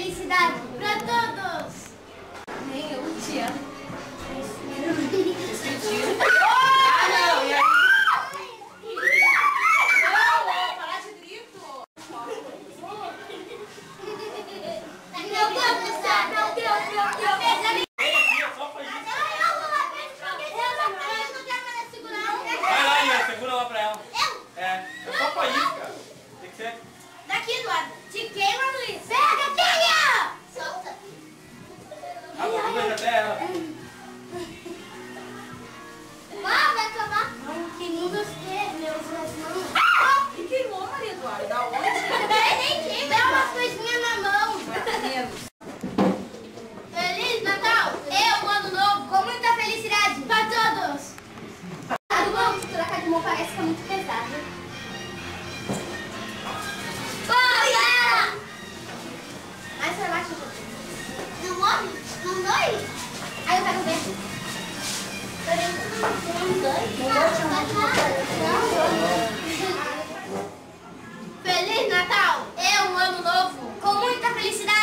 felicidade pra todos! Nem eu te amo. Mentira! Ah, não! E aí? Não, parar de grito! Meu Deus do céu! Meu Deus, meu Deus! Vai lá, Ian, segura lá pra ela. É só faísca. Tem que ser. Daqui, Eduardo. Te queima, Luiz. Pega, pega! Solta. Segura até ela. Vai acabar. Queimou meus mãos. E queimou, Maria Eduarda? Da onde? Nem queima. Dá umas coisinhas na mão. Feliz Natal. Eu, Ano Novo, com muita felicidade pra todos. Vamos trocar de mão, parece que é muito pesado. Bora! Mais pra baixo. Não morre? Não dói? Aí eu quero ver. Não dói? Feliz Natal! Eu, Ano Novo, com muita felicidade.